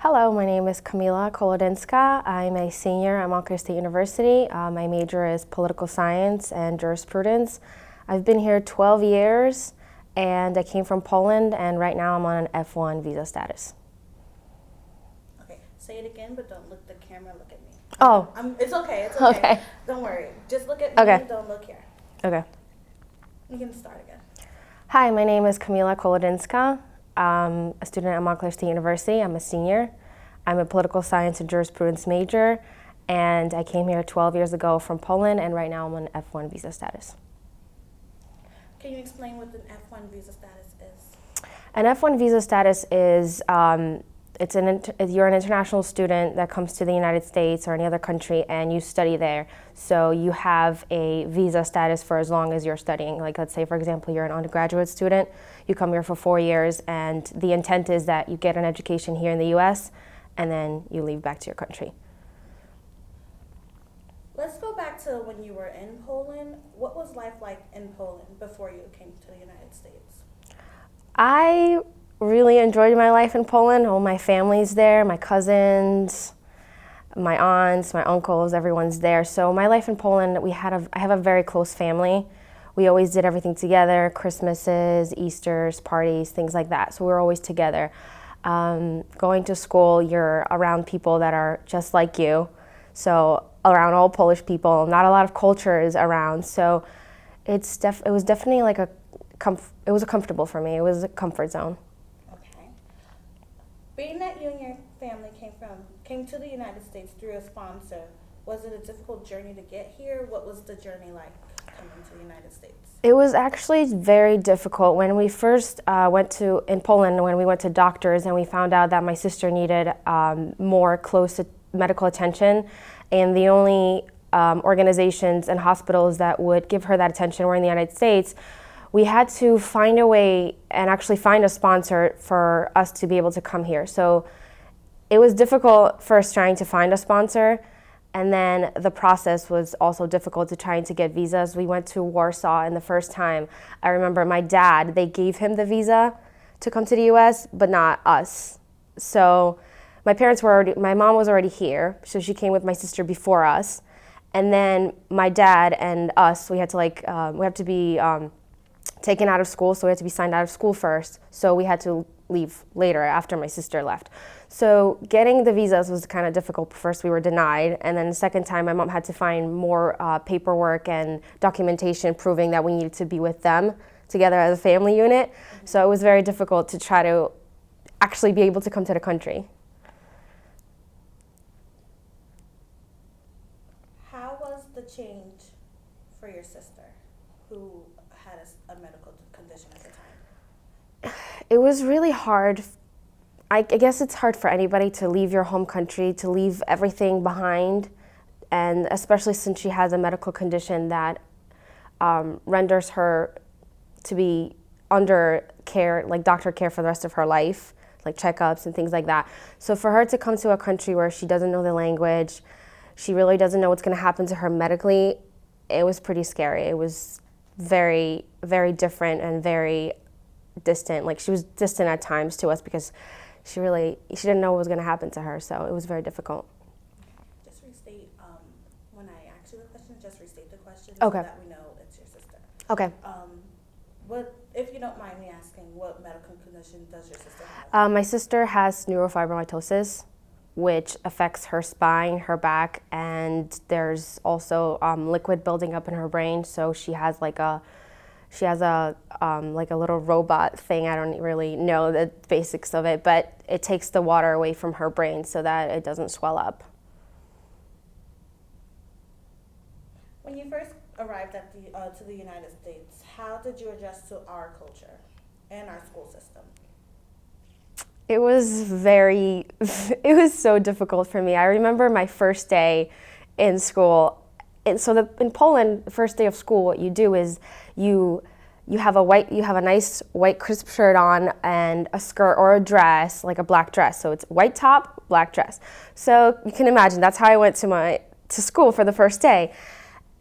Hello, my name is Kamila. I'm a senior at Montclair State University. My major is political science and jurisprudence. I've been here 12 years and I came from Poland, and right now I'm on an F1 visa status. Okay, say it again, but don't look the camera, look at me. Oh. It's okay, it's okay. Okay. Don't worry. Just look at me, Okay. don't look here. Okay. You can start again. Hi, my name is Kamila Kolodinska. I'm a student at Montclair State University. I'm a senior. I'm a political science and jurisprudence major, and I came here 12 years ago from Poland, and right now I'm on F1 visa status. Can you explain what an F1 visa status is? An F1 visa status is you're an international student that comes to the United States or any other country and you study there. So you have a visa status for as long as you're studying. Like, let's say, for example, you're an undergraduate student, you come here for 4 years, and the intent is that you get an education here in the US and then you leave back to your country. Let's go back to when you were in Poland. What was life like in Poland before you came to the United States? I really enjoyed my life in Poland. All my family's there, my cousins, my aunts, my uncles, everyone's there. So my life in Poland, I have a very close family. We always did everything together, Christmases, Easters, parties, things like that. So we were always together. Going to school, you're around people that are just like you. So around all Polish people, not a lot of cultures around. So it was definitely like it was comfortable for me. It was a comfort zone. Okay. Being that you and your family came to the United States through a sponsor, was it a difficult journey to get here? What was the journey like coming to the United States? It was actually very difficult. When we first in Poland, when we went to doctors and we found out that my sister needed more close medical attention, and the only organizations and hospitals that would give her that attention were in the United States, we had to find a way and actually find a sponsor for us to be able to come here. So it was difficult first trying to find a sponsor, and then the process was also difficult to trying to get visas. We went to Warsaw, and the first time, I remember my dad, they gave him the visa to come to the US, but not us. So my mom was already here, so she came with my sister before us. And then my dad and us, we have to be taken out of school, so we had to be signed out of school first. So we had to leave later after my sister left. So getting the visas was kind of difficult. First we were denied, and then the second time my mom had to find more paperwork and documentation proving that we needed to be with them together as a family unit. Mm-hmm. So it was very difficult to try to actually be able to come to the country. How was the change for your sister, who had a medical condition at the time? It was really hard. I guess it's hard for anybody to leave your home country, to leave everything behind, and especially since she has a medical condition that renders her to be under care, like doctor care for the rest of her life, like checkups and things like that. So for her to come to a country where she doesn't know the language, she really doesn't know what's going to happen to her medically, it was pretty scary. It was very, very different and very distant. Like, she was distant at times to us because she didn't know what was going to happen to her, so it was very difficult. Just restate, when I ask you the question, just restate the question. Okay. So that we know it's your sister. Okay. If you don't mind me asking, what medical condition does your sister have? My sister has neurofibromatosis, which affects her spine, her back, and there's also liquid building up in her brain. So she has like a little robot thing. I don't really know the basics of it, but it takes the water away from her brain so that it doesn't swell up. When you first arrived to the United States, how did you adjust to our culture and our school system? It was it was so difficult for me. I remember my first day in school. In Poland, the first day of school, what you do is you have a nice white crisp shirt on and a skirt or a dress, like a black dress. So it's white top, black dress. So you can imagine that's how I went to school for the first day.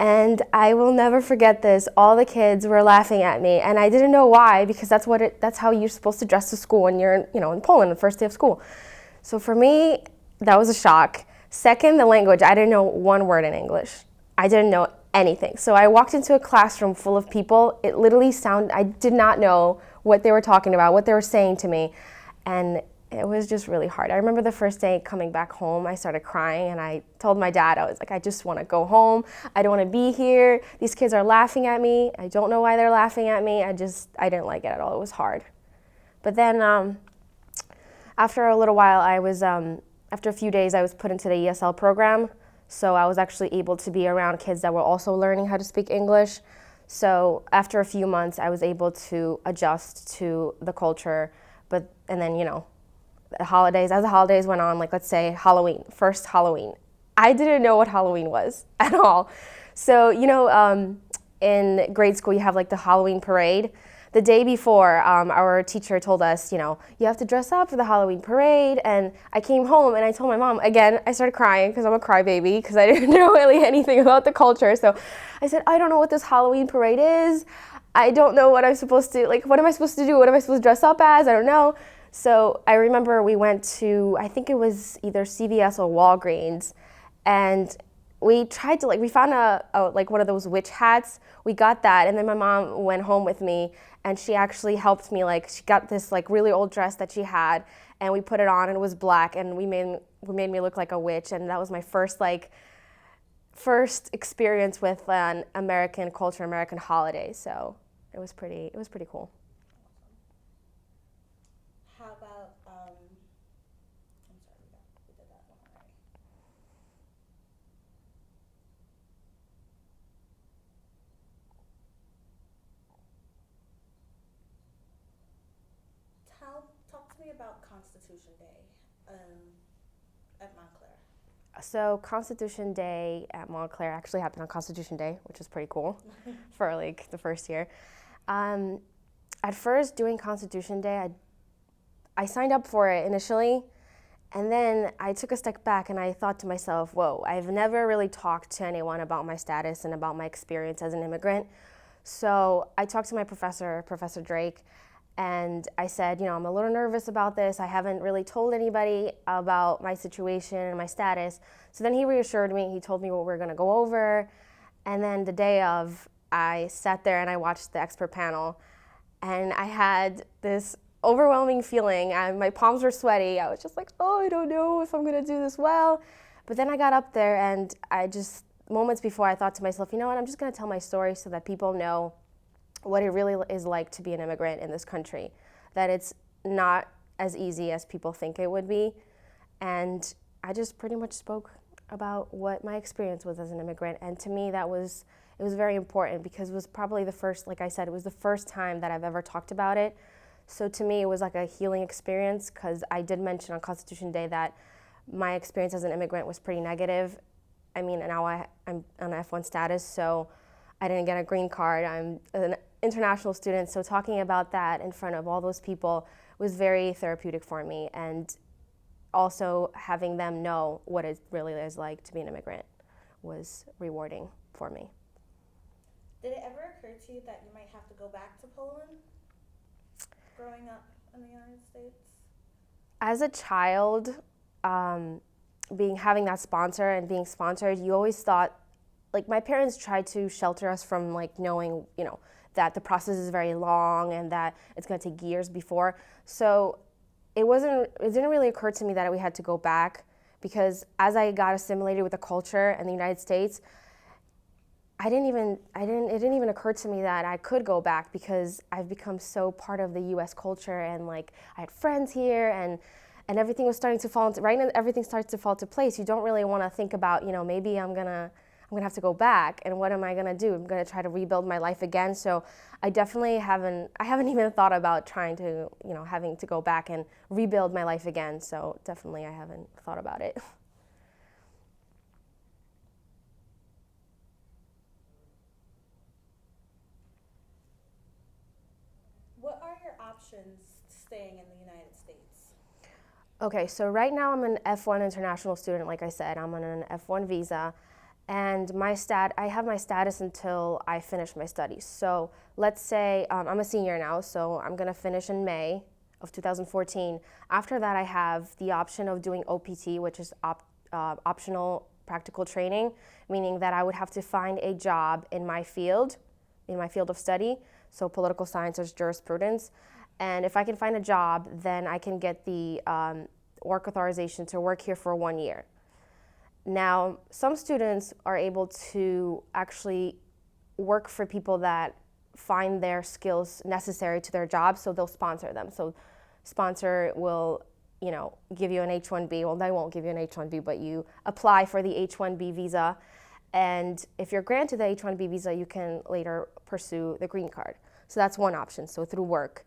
And I will never forget this. All the kids were laughing at me, and I didn't know why, because that's how you're supposed to dress to school when you're in Poland, the first day of school. So for me, that was a shock. Second, the language. I didn't know one word in English. I didn't know anything. So I walked into a classroom full of people. It literally sounded, I did not know what they were talking about, what they were saying to me. And it was just really hard. I remember the first day coming back home, I started crying and I told my dad, I was like, I just want to go home. I don't want to be here. These kids are laughing at me. I don't know why they're laughing at me. I didn't like it at all. It was hard. But then after a little while, after a few days, I was put into the ESL program. So I was actually able to be around kids that were also learning how to speak English. So after a few months, I was able to adjust to the culture. And then, the holidays, as the holidays went on, like let's say Halloween, first Halloween. I didn't know what Halloween was at all. So, in grade school, you have like the Halloween parade. The day before, our teacher told us, you have to dress up for the Halloween parade. And I came home and I told my mom, again, I started crying because I'm a crybaby because I didn't know really anything about the culture. So I said, I don't know what this Halloween parade is. I don't know what I'm supposed to, what am I supposed to do? What am I supposed to dress up as? I don't know. So I remember we went to, I think it was either CVS or Walgreens, and we tried to, we found one of those witch hats. We got that, and then my mom went home with me, and she actually helped me, she got this, really old dress that she had, and we put it on, and it was black, and we made me look like a witch, and that was my first experience with an American culture, American holiday, so it was pretty cool. How about, I'm sorry, we did that one already. Talk to me about Constitution Day at Montclair. So Constitution Day at Montclair actually happened on Constitution Day, which was pretty cool for the first year. At first, doing Constitution Day, I signed up for it initially, and then I took a step back and I thought to myself, whoa, I've never really talked to anyone about my status and about my experience as an immigrant. So I talked to my professor, Professor Drake, and I said, I'm a little nervous about this. I haven't really told anybody about my situation and my status. So then he reassured me. He told me what we're going to go over. And then the day of, I sat there and I watched the expert panel. And I had this overwhelming feeling. My palms were sweaty. I was just like, I don't know if I'm going to do this well. But then I got up there and moments before, I thought to myself, you know what, I'm just going to tell my story so that people know what it really is like to be an immigrant in this country, that it's not as easy as people think it would be. And I just pretty much spoke about what my experience was as an immigrant. And to me, it was very important because it was probably the first, like I said, it was the first time that I've ever talked about it. So to me, it was like a healing experience because I did mention on Constitution Day that my experience as an immigrant was pretty negative. I mean, now I'm on F1 status, so I didn't get a green card. I'm an international student, so talking about that in front of all those people was very therapeutic for me, and also having them know what it really is like to be an immigrant was rewarding for me. Did it ever occur to you that you might have to go back to Poland growing up in the United States? As a child, having that sponsor and being sponsored, you always thought, my parents tried to shelter us from knowing, that the process is very long and that it's going to take years before. So it didn't really occur to me that we had to go back, because as I got assimilated with the culture in the United States, it didn't even occur to me that I could go back, because I've become so part of the US culture, and I had friends here, and everything was starting to fall into, right now everything starts to fall into place. You don't really want to think about, maybe I'm gonna have to go back, and what am I gonna do? I'm gonna try to rebuild my life again. So I definitely haven't even thought about trying to, having to go back and rebuild my life again. So definitely I haven't thought about it. What are your options staying in the United States? Okay, so right now I'm an F1 international student. Like I said, I'm on an F1 visa. And I have my status until I finish my studies. So let's say I'm a senior now, so I'm gonna finish in May of 2014. After that, I have the option of doing OPT, which is optional practical training, meaning that I would have to find a job in my field of study, so political science or jurisprudence. And if I can find a job, then I can get the work authorization to work here for 1 year. Now, some students are able to actually work for people that find their skills necessary to their job, so they'll sponsor them. So sponsor will, give you an H-1B. Well, they won't give you an H-1B, but you apply for the H-1B visa. And if you're granted the H-1B visa, you can later pursue the green card. So that's one option, so through work.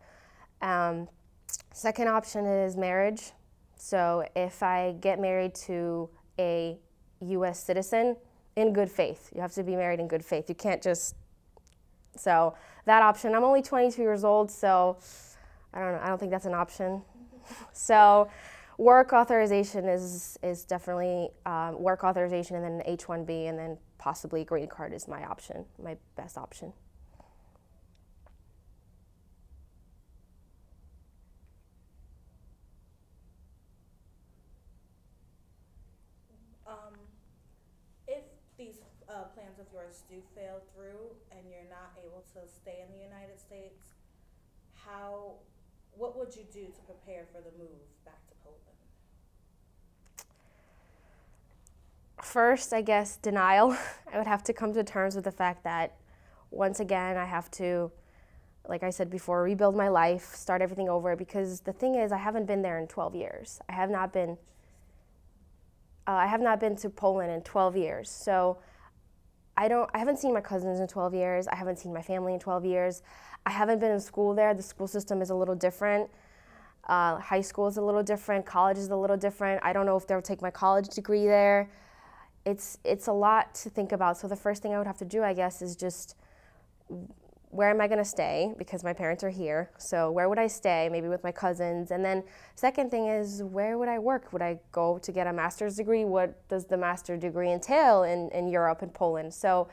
Second option is marriage. So if I get married to a U.S. citizen in good faith, you have to be married in good faith. You can't just, so that option, I'm only 22 years old, so I don't think that's an option. So work authorization is definitely work authorization, and then H-1B, and then possibly green card is my option, my best option. If these plans of yours do fail through and you're not able to stay in the United States, what would you do to prepare for the move back to Poland? First, I guess, denial. I would have to come to terms with the fact that, once again, I have to, like I said before, rebuild my life, start everything over, because the thing is, I haven't been there in 12 years. I have not been to Poland in 12 years. So I haven't seen my cousins in 12 years. I haven't seen my family in 12 years. I haven't been in school there. The school system is a little different. High school is a little different. College is a little different. I don't know if they'll take my college degree there. It's a lot to think about. So the first thing I would have to do, I guess, is just, where am I going to stay? Because my parents are here. So where would I stay? Maybe with my cousins. And then second thing is, where would I work? Would I go to get a master's degree? What does the master's degree entail in Europe and Poland? So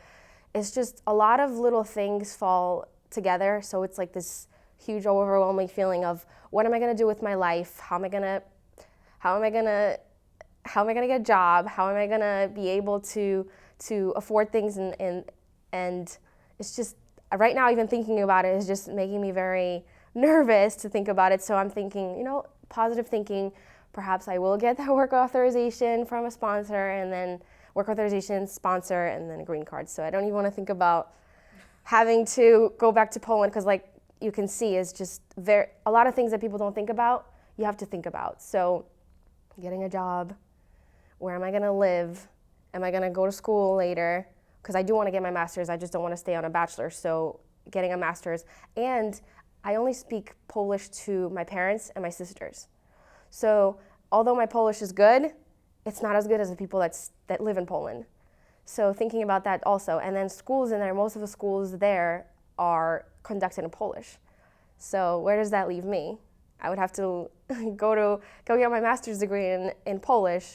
it's just a lot of little things fall together. So it's like this huge overwhelming feeling of, what am I going to do with my life? How am I going to get a job? How am I going to be able to afford things? And it's just, right now, even thinking about it is just making me very nervous to think about it. So I'm thinking, positive thinking, perhaps I will get that work authorization from a sponsor, and then work authorization, sponsor, and then a green card. So I don't even want to think about having to go back to Poland, because like you can see, is just a lot of things that people don't think about, you have to think about. So getting a job, where am I going to live? Am I going to go to school later? Because I do want to get my master's, I just don't want to stay on a bachelor's, so getting a master's. And I only speak Polish to my parents and my sisters. So although my Polish is good, it's not as good as the people that live in Poland. So thinking about that also. And then schools in there, most of the schools there are conducted in Polish. So where does that leave me? I would have to go get my master's degree in Polish,